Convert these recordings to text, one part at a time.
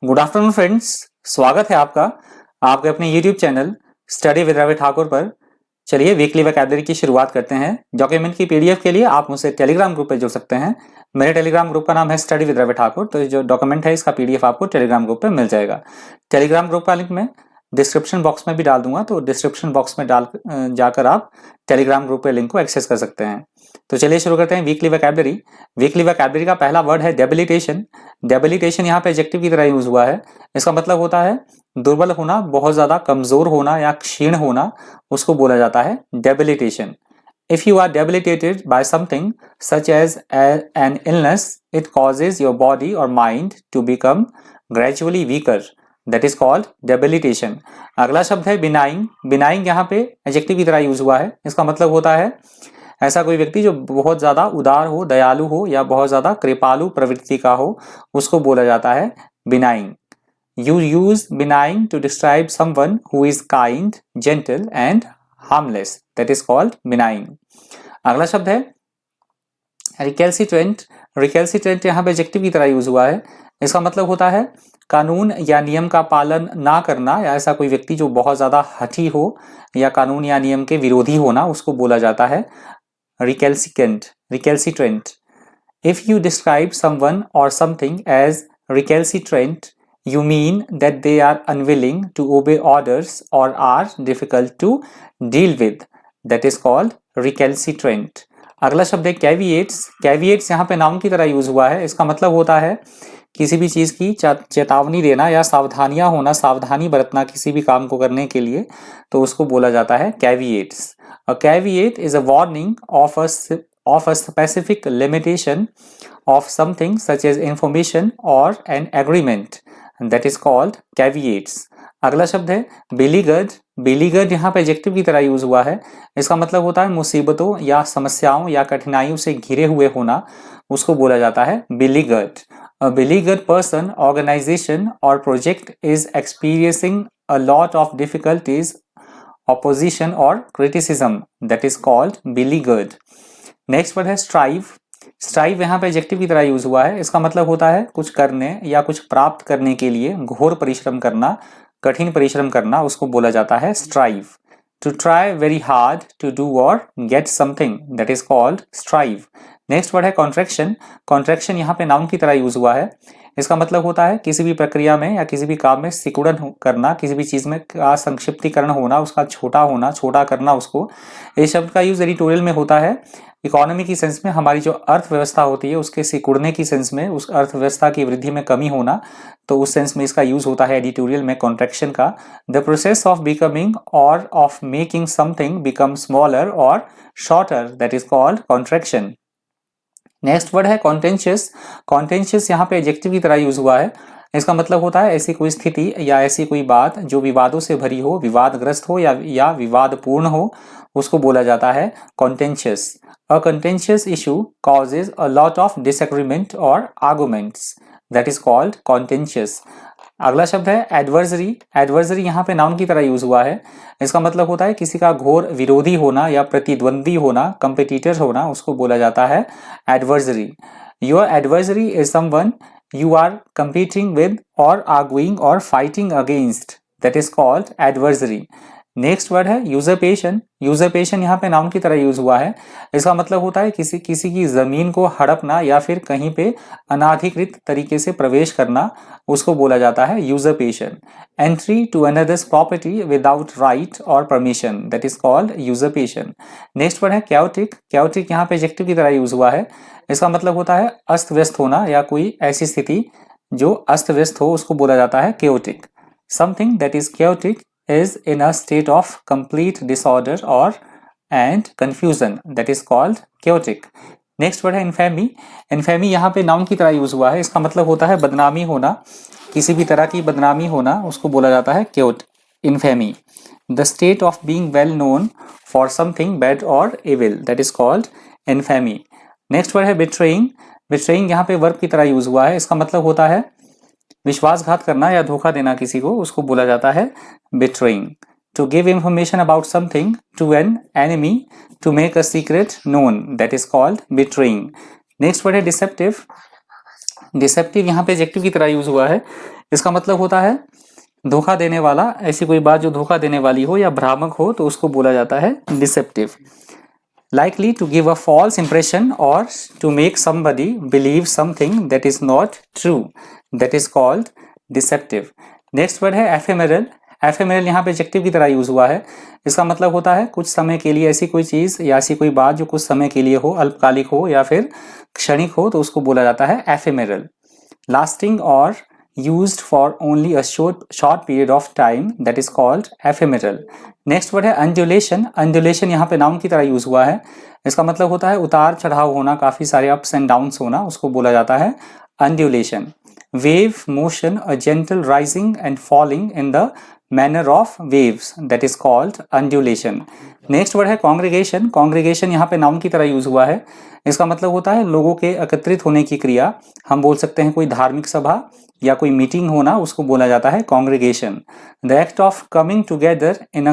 Good afternoon friends, स्वागत है आपका आपके अपने YouTube channel study with Ravi Thakur पर। चलिए वीकली वोकैबुलरी की शुरुआत करते हैं। डॉक्यूमेंट की पीडीएफ के लिए आप मुझसे टेलीग्राम ग्रुप पर जुड़ सकते हैं। मेरे टेलीग्राम ग्रुप का नाम है स्टडी विद रवि ठाकुर। तो जो डॉक्यूमेंट है इसका पीडीएफ आपको टेलीग्राम ग्रुप पर मिल जाएगा। टेलीग्राम ग्रुप का लिंक मैं डिस्क्रिप्शन बॉक्स में भी डाल दूंगा, तो डिस्क्रिप्शन बॉक्स में जाकर आप टेलीग्राम ग्रुप पे लिंक को एक्सेस कर सकते हैं। तो चलिए शुरू करते हैं वीकली वोकैबुलरी। वीकली वोकैबुलरी का पहला वर्ड है डेबिलिटेशन। डेबिलिटेशन यहाँ पे एडजेक्टिव की तरह यूज हुआ है। इसका मतलब होता है दुर्बल होना, बहुत ज्यादा कमजोर होना या क्षीण होना, उसको बोला जाता है debilitation. If you are debilitated by something such as an illness, it causes your body or mind to become gradually weaker. That is called debilitation. अगला शब्द है बिनाइंग। बिनाइंग यहाँ पे एडजेक्टिव की तरह यूज हुआ है। इसका मतलब होता है ऐसा कोई व्यक्ति जो बहुत ज्यादा उदार हो, दयालु हो या बहुत ज्यादा कृपालु प्रवृत्ति का हो, उसको बोला जाता है बिनाइंग। You use benign to describe someone who is kind, gentle and harmless. That is called benign. अगला शब्द है recalcitrant. recalcitrant यहाँ पे एडजेक्टिव की तरह यूज हुआ है। इसका मतलब होता है कानून या नियम का पालन ना करना, या ऐसा कोई व्यक्ति जो बहुत ज्यादा हठी हो या कानून या नियम के विरोधी होना, उसको बोला जाता है recalcitrant. If you describe someone or something as recalcitrant, you mean that they are unwilling to obey orders or are difficult to deal with. That is called recalcitrant. अगला शब्द है कैविएट्स। कैविएट्स यहाँ पे नाउन की तरह यूज हुआ है। इसका मतलब होता है किसी भी चीज की चेतावनी देना या सावधानियां होना, सावधानी बरतना किसी भी काम को करने के लिए, तो उसको बोला जाता है कैविएट्स। A caveat is a warning of a specific limitation of something such as information or an agreement. That is called caveats. अगला शब्द है बेलीगर्ड। बेलीगर्ड यहाँ पे एडजेक्टिव की तरह यूज हुआ है। इसका मतलब होता है मुसीबतों या समस्याओं या कठिनाइयों से घिरे हुए होना, उसको बोला जाता है बेलीगर्ड। A beleaguered person, organization or project is experiencing a lot of difficulties, opposition or criticism. That is called beleaguered. Next word है स्ट्राइव। स्ट्राइव यहाँ पे एडजेक्टिव की तरह यूज हुआ है। इसका मतलब होता है कुछ करने या कुछ प्राप्त करने के लिए घोर परिश्रम करना, कठिन परिश्रम करना, उसको बोला जाता है strive. To try very hard to do और get something, that is called strive. Next word है कॉन्ट्रैक्शन। कॉन्ट्रैक्शन यहाँ पे नाउन की तरह यूज हुआ है। इसका मतलब होता है किसी भी प्रक्रिया में या किसी भी काम में सिकुड़न करना, किसी भी चीज में का संक्षिप्तीकरण होना, उसका छोटा होना, छोटा करना उसको। इस शब्द का यूज एडिटोरियल में होता है इकोनॉमी की सेंस में, हमारी जो अर्थव्यवस्था होती है उसके सिकुड़ने की सेंस में, उस अर्थव्यवस्था की वृद्धि में कमी होना, तो उस सेंस में इसका यूज होता है एडिटोरियल में कॉन्ट्रैक्शन का। द प्रोसेस ऑफ बिकमिंग और of making something become smaller और shorter, that is called contraction. Next word है कॉन्टेंशियस। कॉन्टेंशियस यहाँ पे एडजेक्टिव की तरह यूज हुआ है। इसका मतलब होता है ऐसी कोई स्थिति या ऐसी कोई बात जो विवादों से भरी हो, विवादग्रस्त हो या विवादपूर्ण हो, उसको बोला जाता है कॉन्टेंशियस। A contentious issue causes a lot of disagreement or arguments. That is called contentious. अगला शब्द है एडवर्सरी। एडवर्सरी यहाँ पे नाउन की तरह यूज हुआ है। इसका मतलब होता है किसी का घोर विरोधी होना या प्रतिद्वंदी होना, कंपिटिटर होना, उसको बोला जाता है adversary. Your adversary is someone you are competing with or arguing or fighting against. That is called adversary. Next word है यूजरपेशन। यूजरपेशन यहाँ पे नाउन की तरह यूज हुआ है। इसका मतलब होता है किसी की जमीन को हड़पना या फिर कहीं पे अनाधिकृत तरीके से प्रवेश करना, उसको बोला जाता है usurpation. Entry to another's property without right और permission, that is called usurpation. Next word है कैओटिक। कैओटिक यहाँ पे एडजेक्टिव की तरह यूज हुआ है। इसका मतलब होता है अस्त व्यस्त होना या कोई ऐसी स्थिति जो अस्त व्यस्त हो, उसको बोला जाता है chaotic. Something that is chaotic is in a state of complete disorder or and confusion, that is called chaotic. Next word है इन्फेमी। इन्फेमी यहाँ पे नाउन की तरह यूज हुआ है। इसका मतलब होता है बदनामी होना, किसी भी तरह की बदनामी होना, उसको बोला जाता है infamy. The state of being well known for something bad और evil, that is called infamy. Next word है बिट्रेइंग। बिट्रेइंग यहाँ पे वर्ब की तरह यूज हुआ है। इसका मतलब होता है विश्वासघात करना या धोखा देना किसी को, उसको बोला जाता है betraying. To give information about something to an enemy to make a secret known, that is called betraying. Next word है deceptive. डिसेप्टिव यहाँ पे एडजेक्टिव की तरह यूज हुआ है। इसका मतलब होता है धोखा देने वाला, ऐसी कोई बात जो धोखा देने वाली हो या भ्रामक हो तो उसको बोला जाता है deceptive. Likely to give a false impression or to make somebody believe something that is not true, that is called deceptive. Next word है ephemeral। ephemeral यहाँ पे एडजेक्टिव की तरह यूज हुआ है। इसका मतलब होता है कुछ समय के लिए ऐसी कोई चीज या ऐसी कोई बात जो कुछ समय के लिए हो, अल्पकालिक हो या फिर क्षणिक हो, तो उसको बोला जाता है ephemeral। lasting or used for only a short period of time, that is called ephemeral। Next word है undulation। undulation यहाँ पे नाउन की तरह यूज हुआ है। इसका मतलब होता है उतार चढ़ाव होना, काफी सारे अप्स एंड डाउन्स होना, उसको बोला जाता है undulation। wave motion, a gentle rising and falling in the manner of waves, that is called undulation। Next word है congregation। congregation यहाँ पे नाउन की तरह यूज हुआ है। इसका मतलब होता है लोगों के एकत्रित होने की क्रिया। हम बोल सकते हैं कोई धार्मिक सभा या कोई मीटिंग होना, उसको बोला जाता है congregation। The act of coming together in a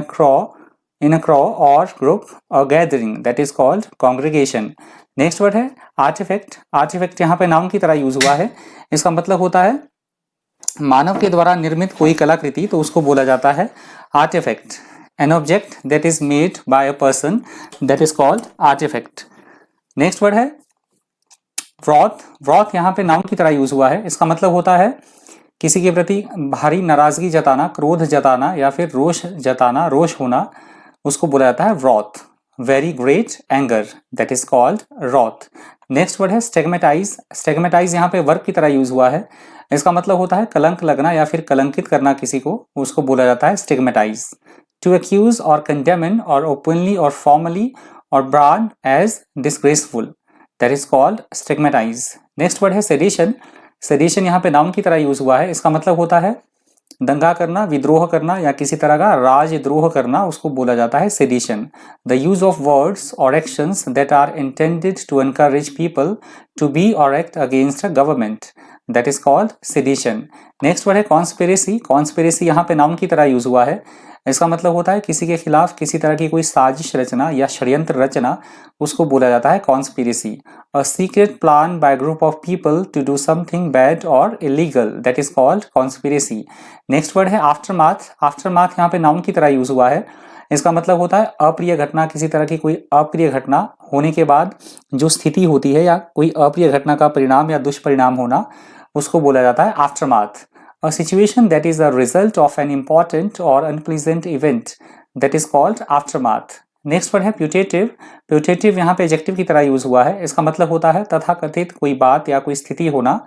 crowd और ग्रुप और gathering, that is called congregation। Next word है आर्टिफैक्ट। आर्टिफैक्ट यहाँ पे नाउन की तरह यूज हुआ है। इसका मतलब होता है मानव के द्वारा निर्मित कोई कलाकृति, तो उसको बोला जाता है artifact. An object that is made by a person, that is called artifact. Next word है व्रॉथ। व्रॉथ यहाँ पे नाउन की तरह यूज हुआ है। इसका मतलब होता है किसी के प्रति भारी नाराजगी जताना, क्रोध जताना या फिर रोष जताना, रोष होना, उसको बोला जाता है wrath. Very great anger, that is called wrath। Next word है स्टेगमेटाइज। स्टेगमेटाइज यहाँ पे वर्ब की तरह यूज हुआ है। इसका मतलब होता है कलंक लगना या फिर कलंकित करना किसी को, उसको बोला जाता है स्टिग्मेटाइज। टू एक्यूज और कंडेमन और ओपनली और फॉर्मली और brand as disgraceful, that is called stigmatize. Next word है सेडिशन। सेडिशन यहाँ पे नाउन की तरह यूज हुआ है। इसका मतलब होता है दंगा करना, विद्रोह करना या किसी तरह का राजद्रोह करना, उसको बोला जाता है sedition. The use of words और actions that are intended to encourage people to be और act against a government, that is called sedition. Next word है कॉन्स्पिरेसी। कॉन्स्पिरेसी यहाँ पे नाउन की तरह यूज हुआ है। इसका मतलब होता है किसी के खिलाफ किसी तरह की कोई साजिश रचना या षड्यंत्र रचना, उसको बोला जाता है conspiracy. A secret plan by group of people to do something bad और illegal, that is called conspiracy. Next word है आफ्टरमाथ। आफ्टरमाथ यहाँ पे नाउन की तरह यूज हुआ है। इसका मतलब होता है अप्रिय घटना, किसी तरह की कोई अप्रिय घटना होने के बाद जो स्थिति होती है या कोई अप्रिय घटना का परिणाम या दुष्परिणाम होना, उसको बोला जाता है aftermath. A situation that is a result of an important or unpleasant event, that is called aftermath। Next word है प्यूटेटिव। प्यूटेटिव यहाँ पे एडजेक्टिव की तरह यूज हुआ है। इसका मतलब होता है तथाकथित कोई बात या कोई स्थिति होना,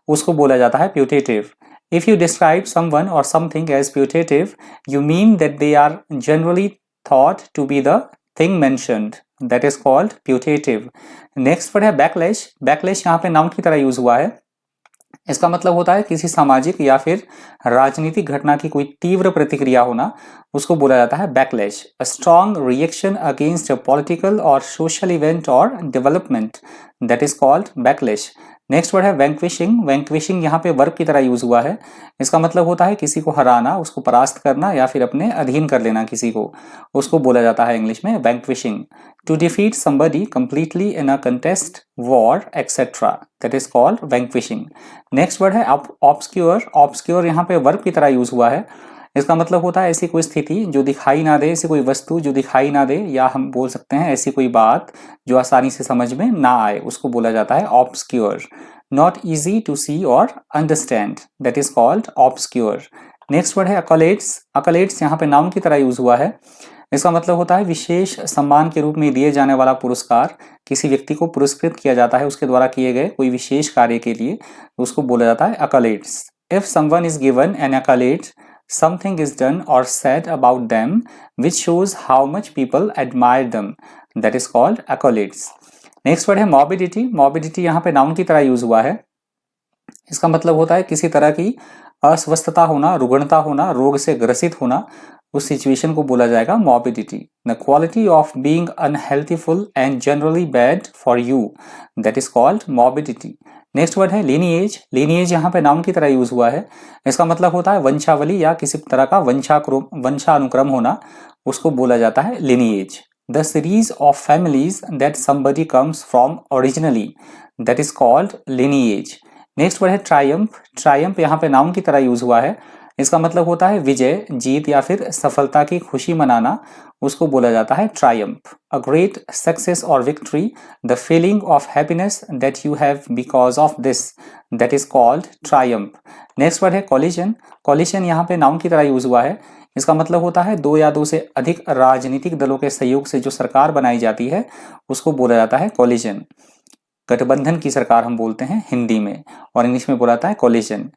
उसको बोला जाता है putative. If you describe someone or something as putative, you mean that they are generally thought to be the thing mentioned, that is called putative। Next word है बैकलैश। बैकलैश यहाँ पे नाउन की तरह यूज हुआ है। इसका मतलब होता है किसी सामाजिक या फिर राजनीतिक घटना की कोई तीव्र प्रतिक्रिया होना, उसको बोला जाता है backlash. A strong reaction against a political और सोशल इवेंट और development, that is called backlash. Next word है वैंक्विशिंग। वैंक्विशिंग यहाँ पे वर्ब की तरह यूज हुआ है। इसका मतलब होता है किसी को हराना, उसको परास्त करना या फिर अपने अधीन कर लेना किसी को, उसको बोला जाता है इंग्लिश में vanquishing. To defeat somebody completely in a contest, war etcetera, that is called vanquishing. Next word है ऑब्सक्योर। ऑब्सक्योर यहाँ पे वर्ब की तरह यूज हुआ है। इसका मतलब होता है ऐसी कोई स्थिति जो दिखाई ना दे, ऐसी कोई वस्तु जो दिखाई ना दे, या हम बोल सकते हैं ऐसी कोई बात जो आसानी से समझ में ना आए, उसको बोला जाता है ऑब्सक्योर। नॉट इजी टू सी और understand, that is called obscure. Next word है अकलेट्स। अकलेट्स यहाँ पे नाउन की तरह यूज हुआ है। इसका मतलब होता है विशेष सम्मान के रूप में दिए जाने वाला पुरस्कार। किसी व्यक्ति को पुरस्कृत किया जाता है उसके द्वारा किए गए कोई विशेष कार्य के लिए, उसको बोला जाता है accolades. If someone is given an accolade, something is done or said about them which shows how much people admire them, that is called accolades। Next word है morbidity। morbidity यहाँ पे नाउन की तरह यूज हुआ है। इसका मतलब होता है किसी तरह की अस्वस्थता होना, रुग्णता होना, रोग से ग्रसित होना, उस सिचुएशन को बोला जाएगा morbidity। The quality of being unhealthful and generally bad for you, that is called morbidity। Next word है लीनिएज। लीनिएज यहाँ पे नाउन की तरह यूज हुआ है। इसका मतलब होता है वंशावली या किसी तरह का वंशानुक्रम होना, उसको बोला जाता है lineage. The series of families that somebody comes from originally, that is called lineage. Next word है ट्रायम्फ। ट्रायम्फ यहाँ पे नाउन की तरह यूज हुआ है। इसका मतलब होता है विजय, जीत या फिर सफलता की खुशी मनाना, उसको बोला जाता है ट्रायम्फ। अ ग्रेट सक्सेस और victory, the feeling of happiness that you have because of this, that is called Triumph. Next word है कॉलिजन। कॉलिजन यहाँ पे नाउन की तरह यूज हुआ है। इसका मतलब होता है दो या दो से अधिक राजनीतिक दलों के सहयोग से जो सरकार बनाई जाती है उसको बोला जाता है कॉलिजन। गठबंधन की सरकार हम बोलते हैं हिंदी में, और इंग्लिश में बोला जाता है coalition.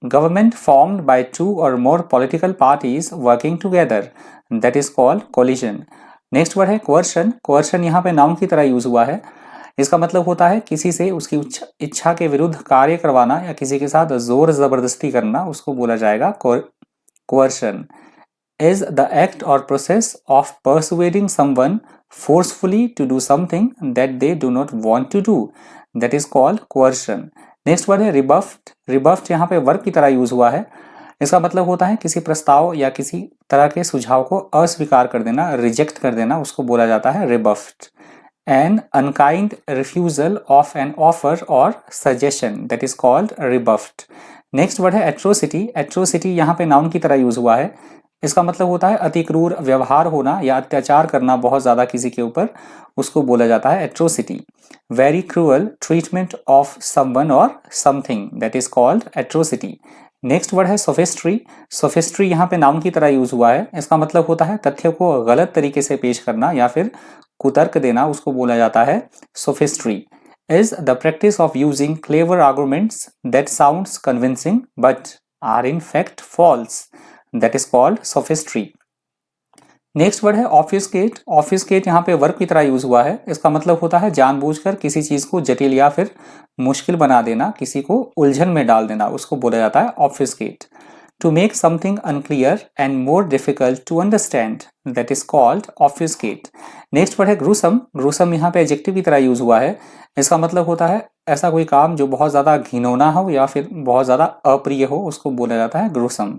Government formed by two और more political parties working together, that is called coalition. Next word है कोअर्शन। कोअर्शन यहाँ पे नाउन की तरह यूज हुआ है। इसका मतलब होता है किसी से उसकी इच्छा के विरुद्ध कार्य करवाना या किसी के साथ जोर जबरदस्ती करना, उसको बोला जाएगा कोअर्शन। इज द एक्ट और process of persuading someone forcefully to do something that they do not want to do, that is called coercion. Next word है रिबफ्ड। रिबफ्ड यहाँ पे वर्ब की तरह यूज हुआ है। इसका मतलब होता है किसी प्रस्ताव या किसी तरह के सुझाव को अस्वीकार कर देना, रिजेक्ट कर देना, उसको बोला जाता है rebuffed. An unkind refusal of an offer और suggestion, that is called rebuffed. Next word है एट्रोसिटी। एट्रोसिटी यहाँ पे नाउन की तरह यूज हुआ है। इसका मतलब होता है अति क्रूर व्यवहार होना या अत्याचार करना बहुत ज्यादा किसी के ऊपर, उसको बोला जाता है atrocity. Very cruel treatment of someone और something, that is called atrocity. Next word है सोफिस्ट्री। सोफिस्ट्री यहाँ पे नाउन की तरह यूज हुआ है। इसका मतलब होता है तथ्य को गलत तरीके से पेश करना या फिर कुतर्क देना, उसको बोला जाता है sophistry. Is the practice of using clever arguments that sounds convincing but are in fact false, that is called sophistry. Next word है ऑब्फ्यूस्केट। ऑब्फ्यूस्केट यहाँ पे वर्ब की तरह यूज हुआ है। इसका मतलब होता है जानबूझकर किसी चीज को जटिल या फिर मुश्किल बना देना, किसी को उलझन में डाल देना, उसको बोला जाता है obfuscate. To make something unclear and more difficult to understand, that is called obfuscate. Next word है ग्रूसम। ग्रूसम यहाँ पे एडजेक्टिव की तरह यूज हुआ है। इसका मतलब होता है ऐसा कोई काम जो बहुत ज्यादा घिनौना हो या फिर बहुत ज्यादा अप्रिय हो, उसको बोला जाता है gruesome.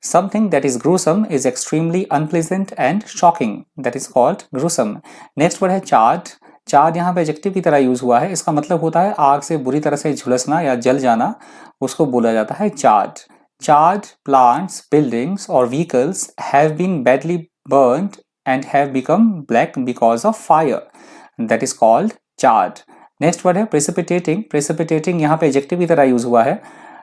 Something that is gruesome is extremely unpleasant and shocking, that is called gruesome. Next word है चार्ड। चार्ड यहाँ पे एडजेक्टिव की तरह यूज हुआ है। इसका मतलब होता है आग से बुरी तरह से झुलसना या जल जाना, उसको बोला जाता है chard. Charred plants, buildings or vehicles have been badly burned and have become black because of fire. That is called charred. Next word है precipitating. Precipitating यहाँ पे adjective की तरह यूज हुआ है।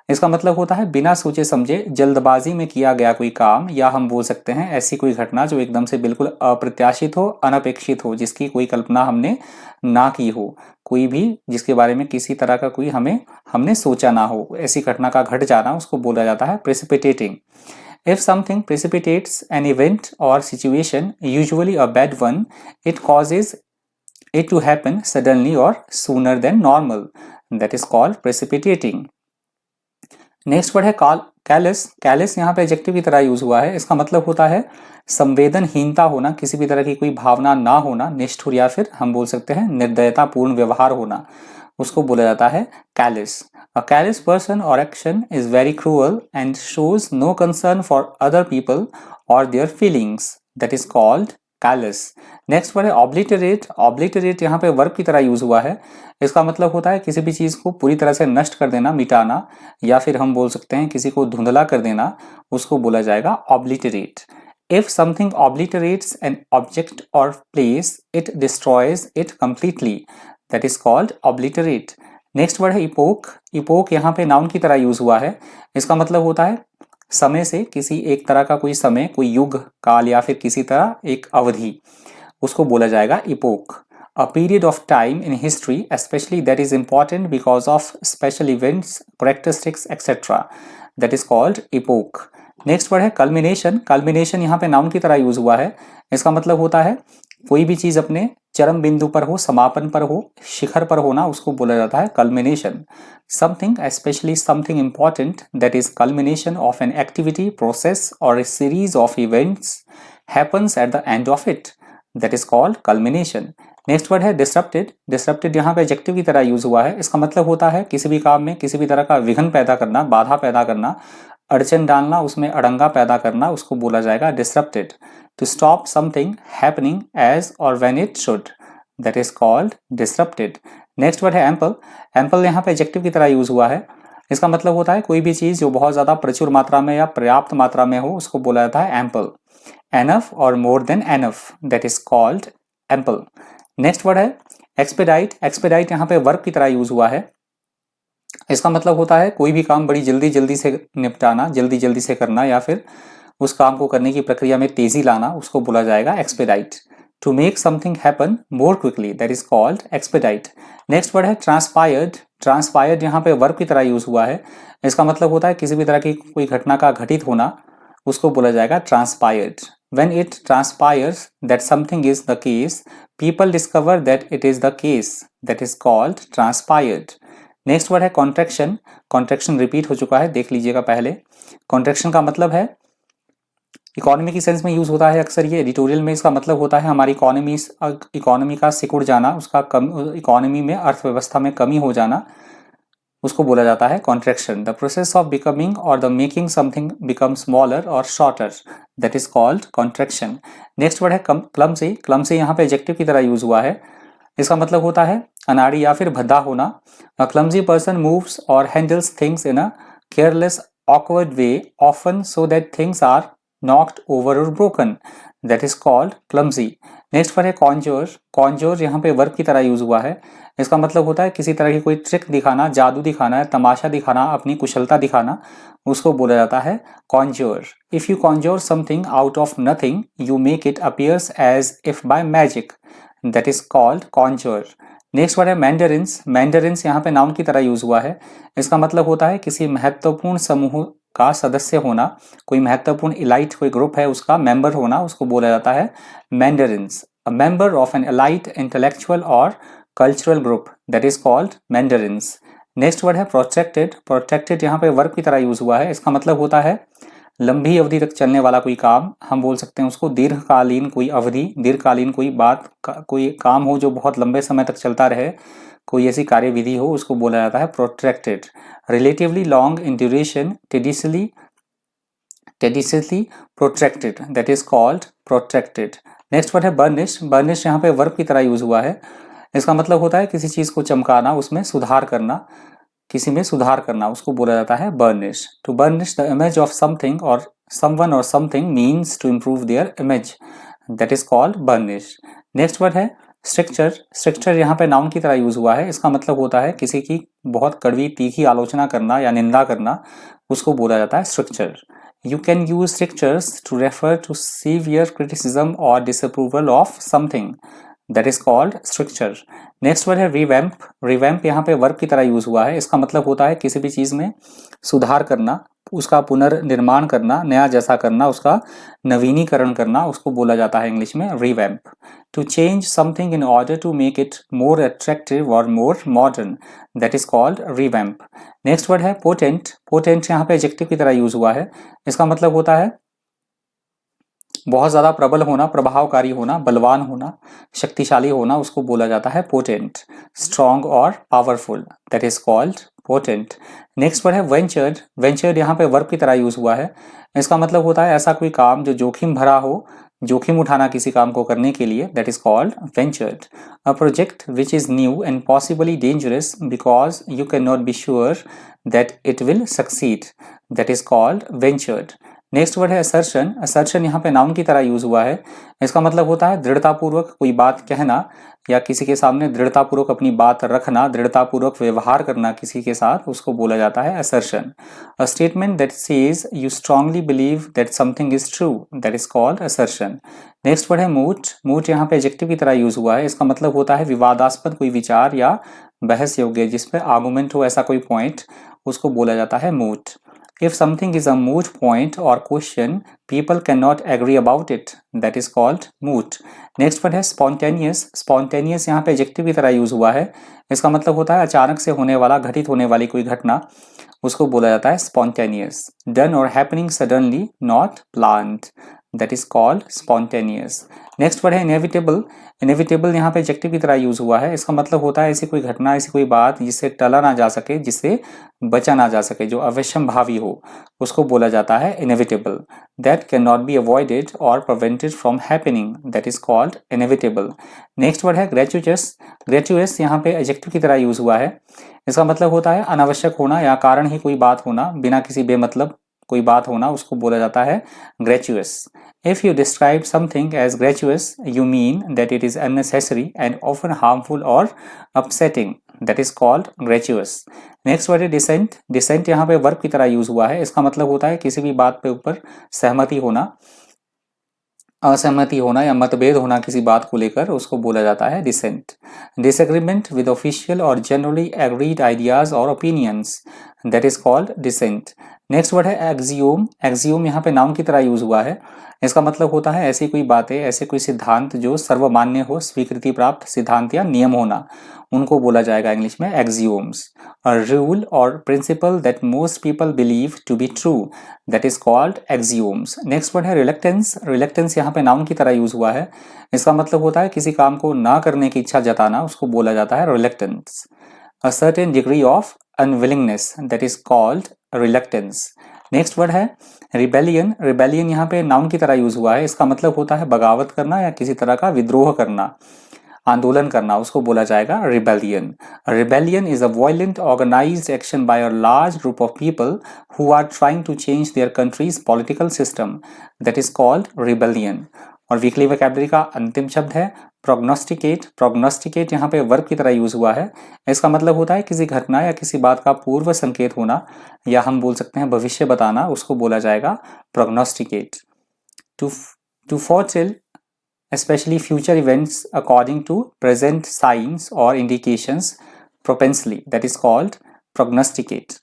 इसका मतलब होता है बिना सोचे समझे जल्दबाजी में किया गया कोई काम, या हम बोल सकते हैं ऐसी कोई घटना जो एकदम से बिल्कुल अप्रत्याशित हो, अनपेक्षित हो, जिसकी कोई कल्पना हमने ना की हो, कोई भी जिसके बारे में किसी तरह का कोई हमने सोचा ना हो, ऐसी घटना का घट जाना, उसको बोला जाता है precipitating. If something precipitates an event or situation, usually a bad one, it causes it to happen suddenly or sooner than normal. That is called precipitating. Next word है कैलस। कैलस यहाँ पे एडजेक्टिव की तरह use हुआ है। इसका मतलब होता है संवेदनहीनता होना, किसी भी तरह की कोई भावना ना होना, निष्ठुर या फिर हम बोल सकते हैं निर्दयतापूर्ण व्यवहार होना, उसको बोला जाता है कैलस। अ कैलस पर्सन और action is very cruel and shows no concern for other people और their feelings, that is called callous. Next word है ऑब्लिटरेट। ऑब्लिटरेट यहाँ पे वर्ब की तरह यूज हुआ है। इसका मतलब होता है किसी भी चीज को पूरी तरह से नष्ट कर देना, मिटाना, या फिर हम बोल सकते हैं किसी को धुंधला कर देना, उसको बोला जाएगा obliterate. If something obliterates an object और place, it destroys it completely, that is called obliterate. Next word है इपोक। इपोक यहाँ पे नाउन की तरह यूज हुआ है। इसका मतलब होता है समय से किसी एक तरह का कोई समय, कोई युग काल या फिर किसी तरह एक अवधि, उसको बोला जाएगा epoch. A period of time in history, especially that is important because of special events, characteristics, etc. That is called epoch. Next word है कल्मिनेशन। कल्मिनेशन यहाँ पे नाउन की तरह यूज हुआ है। इसका मतलब होता है कोई भी चीज अपने चरम बिंदु पर हो, समापन पर हो, शिखर पर होना, उसको बोला जाता है culmination. Something especially something important that is culmination of an activity, process or a series of events happens at the end of it, that is called culmination. Next word है डिसरप्टेड। डिसरप्टेड यहाँ पे adjective की तरह use हुआ है। इसका मतलब होता है किसी भी काम में किसी भी तरह का विघ्न पैदा करना, बाधा पैदा करना, अड़चन डालना, उसमें अड़ंगा पैदा करना, उसको बोला जाएगा disrupted. To stop something happening as और when it should, that is called disrupted. Next word है एम्पल। एम्पल यहाँ पे एडजेक्टिव की तरह यूज हुआ है। इसका मतलब होता है कोई भी चीज जो बहुत ज्यादा प्रचुर मात्रा में या पर्याप्त मात्रा में हो उसको बोला जाता है एम्पल। एनफ और more than enough, that is called ample. Next word है एक्सपेडाइट। एक्सपेडाइट यहाँ पे वर्ब की तरह यूज हुआ है। इसका मतलब होता है कोई भी काम बड़ी जल्दी जल्दी से निपटाना, जल्दी जल्दी से करना, या फिर उस काम को करने की प्रक्रिया में तेजी लाना, उसको बोला जाएगा expedite. To make something happen more quickly, that is called expedite. Next word है ट्रांसपायर्ड। ट्रांसपायर्ड यहाँ पे वर्ब की तरह यूज हुआ है। इसका मतलब होता है किसी भी तरह की कोई घटना का घटित होना, उसको बोला जाएगा transpired. When it transpires that something is the case, people discover that it is the case, that is called transpired। Next word है कॉन्ट्रैक्शन। कॉन्ट्रैक्शन रिपीट हो चुका है, देख लीजिएगा पहले। कॉन्ट्रैक्शन का मतलब है इकोनॉमी की सेंस में यूज होता है अक्सर ये। एडिटोरियल में इसका मतलब होता है हमारी इकोनॉमी का सिकुड़ जाना, उसका इकोनॉमी में अर्थव्यवस्था में कमी हो जाना, उसको बोला जाता है contraction. The process of becoming और the making something become smaller और shorter, that is called contraction. Next word है क्लमसी। क्लमसी यहाँ पे एडजेक्टिव की तरह यूज हुआ है। इसका मतलब होता है अनाड़ी या फिर भद्दा होना। अ क्लमजी पर्सन मूव्स और handles things in a careless awkward way often so that things are knocked over और broken, that is called clumsy. Next word है कॉन्जोर। कॉन्जोर यहाँ पे वर्ब की तरह यूज हुआ है। इसका मतलब होता है किसी तरह की कोई ट्रिक दिखाना, जादू दिखाना, तमाशा दिखाना, अपनी कुशलता दिखाना, उसको बोला जाता है conjure. If you conjure something out of nothing you make it appears as if by magic, that is called conjure. Next word है मैंडरिन्स। मैंडरिन्स यहाँ पे नाउन की तरह यूज हुआ है। इसका मतलब होता है किसी महत्वपूर्ण समूह का सदस्य होना, कोई महत्वपूर्ण इलाइट कोई ग्रुप है उसका मेंबर होना, उसको बोला जाता है mandarins. A member of an elite intellectual और cultural group, that is called mandarins. Next word है प्रोट्रैक्टेड। प्रोट्रैक्टेड यहाँ पे वर्ब की तरह यूज हुआ है। इसका मतलब होता है लंबी अवधि तक चलने वाला कोई काम, हम बोल सकते हैं उसको दीर्घकालीन कोई अवधि, दीर्घकालीन कोई बात कोई काम हो जो बहुत लंबे समय तक चलता रहे, कोई ऐसी कार्यविधि हो, उसको बोला जाता है protracted. Relatively long in duration, tediously protracted, that is called protracted. Next word है बर्निश। बर्निश यहाँ पे वर्ब की तरह यूज हुआ है। इसका मतलब होता है किसी चीज को चमकाना, उसमें सुधार करना, किसी में सुधार करना, उसको बोला जाता है burnish. To burnish the image of something और समवन और something means to improve their image, that is called burnish. Next word है स्ट्रिक्चर। स्ट्रिक्चर यहाँ पे नाउन की तरह यूज हुआ है। इसका मतलब होता है किसी की बहुत कड़वी तीखी आलोचना करना या निंदा करना, उसको बोला जाता है stricture. You can use strictures to refer to severe criticism और disapproval of something, that is called stricture. Next word है रिवैम्प। रिवैम्प यहाँ पे वर्ब की तरह यूज हुआ है। इसका मतलब होता है किसी भी चीज में सुधार करना, उसका पुनर्निर्माण करना, नया जैसा करना, उसका नवीनीकरण करना, उसको बोला जाता है इंग्लिश में revamp. To change something in order to make it more attractive और more modern, that is called revamp. Next word है पोटेंट। पोटेंट यहाँ पे एडजेक्टिव की तरह यूज हुआ है। इसका मतलब होता है बहुत ज्यादा प्रबल होना, प्रभावकारी होना, बलवान होना, शक्तिशाली होना, उसको बोला जाता है पोटेंट। स्ट्रॉन्ग और powerful, that is called potent. Next word है वेंचर्ड। वेंचर्ड यहाँ पे वर्ब की तरह यूज हुआ है। इसका मतलब होता है ऐसा कोई काम जो जोखिम भरा हो, जोखिम उठाना किसी काम को करने के लिए, that is called ventured. A project which is new and possibly dangerous because you can not be sure that it will succeed, that is called ventured. Next word है असर्शन। असर्शन यहाँ पे नाउन की तरह use हुआ है। इसका मतलब होता है दृढ़तापूर्वक कोई बात कहना या किसी के सामने दृढ़तापूर्वक अपनी बात रखना, दृढ़तापूर्वक व्यवहार करना किसी के साथ, उसको बोला जाता है assertion. A statement that says you strongly believe that something is true, that is called assertion. Next word है मूट। मूट यहाँ पे एडजेक्टिव की तरह यूज हुआ है। इसका मतलब होता है विवादास्पद कोई विचार या बहस योग्य जिसपे आर्गुमेंट हो, ऐसा कोई पॉइंट, उसको बोला जाता है मूट। If something is a moot point or question, people cannot agree about it, that is called moot। Next word है spontaneous। spontaneous यहाँ पे एडजेक्टिव की तरह यूज हुआ है। इसका मतलब होता है अचानक से होने वाला, घटित होने वाली कोई घटना, उसको बोला जाता है spontaneous। Done or happening suddenly, not planned, that is called spontaneous. Next word है inevitable. Inevitable यहाँ पे एडजेक्टिव की तरह यूज हुआ है. इसका मतलब होता है ऐसी कोई घटना, ऐसी कोई बात जिससे टला ना जा सके, जिससे बचा ना जा सके, जो अवश्यंभावी हो, उसको बोला जाता है inevitable. That cannot be avoided or prevented from happening, that is called inevitable. Next word है gratuitous. Gratuitous यहाँ पे एडजेक्टिव की तरह यूज हुआ है. इसका मतलब होता है अनावश्यक होना या कारण ही कोई बात होना, बिना किसी बेमतलब कोई बात होना, उसको बोला जाता है gratuitous. If you describe something as gratuitous, you mean that it is unnecessary and often harmful or upsetting. That is called gratuitous. Next word है डिसेंट. डिसेंट यहाँ पे वर्ब की तरह यूज हुआ है. इसका मतलब होता है किसी भी बात पे ऊपर सहमति होना, असहमति होना या मतभेद होना किसी बात को लेकर, उसको बोला जाता है डिसेंट. डिसएग्रीमेंट विद ऑफिशियल और जनरली एग्रीड आइडियाज और opinions, that is called dissent. Next word है एक्सियोम. एक्सियोम यहाँ पे नाउन की तरह यूज हुआ है. इसका मतलब होता है ऐसी कोई बातें, ऐसे कोई सिद्धांत जो सर्वमान्य हो, स्वीकृति प्राप्त सिद्धांत या नियम होना, उनको बोला जाएगा इंग्लिश में एक्सियोम्स. अ रूल और principle that most people believe to be true, that is called axioms. Next word है रिलक्टेंस. रिलक्टेंस यहाँ पे नाउन की तरह यूज हुआ है. इसका मतलब होता है किसी काम को ना करने की इच्छा जताना, उसको बोला जाता है reluctance. A certain degree of unwillingness, that is called reluctance. Next word है रिबेलियन. रिबेलियन यहाँ पे नाउन की तरह यूज हुआ है. इसका मतलब होता है बगावत करना या किसी तरह का विद्रोह करना, आंदोलन करना, उसको बोला जाएगा rebellion. Rebellion is a violent organized action by a large group of people who are trying to change their country's political system, that is called rebellion. और वीकली वोकैबुलरी का अंतिम शब्द है प्रोग्नोस्टिकेट. प्रोग्नोस्टिकेट यहाँ पे वर्ब की तरह यूज हुआ है. इसका मतलब होता है किसी घटना या किसी बात का पूर्व संकेत होना, या हम बोल सकते हैं भविष्य बताना, उसको बोला जाएगा prognosticate. To foretell especially future events according to present signs or indications propensely, that is called prognosticate.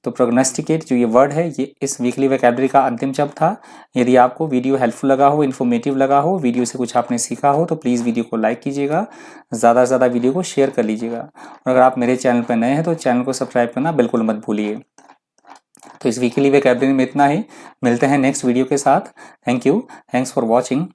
तो prognosticate जो ये वर्ड है, ये इस वीकली वोकैबुलरी का अंतिम शब्द था. यदि आपको वीडियो हेल्पफुल लगा हो, इन्फॉर्मेटिव लगा हो, वीडियो से कुछ आपने सीखा हो, तो प्लीज़ वीडियो को लाइक कीजिएगा, ज़्यादा से ज़्यादा वीडियो को शेयर कर लीजिएगा. और अगर आप मेरे चैनल पर नए हैं तो चैनल को सब्सक्राइब करना बिल्कुल मत भूलिए. तो इस वीकली वोकैबुलरी में इतना ही. मिलते हैं नेक्स्ट वीडियो के साथ. Thank you. Thanks for watching.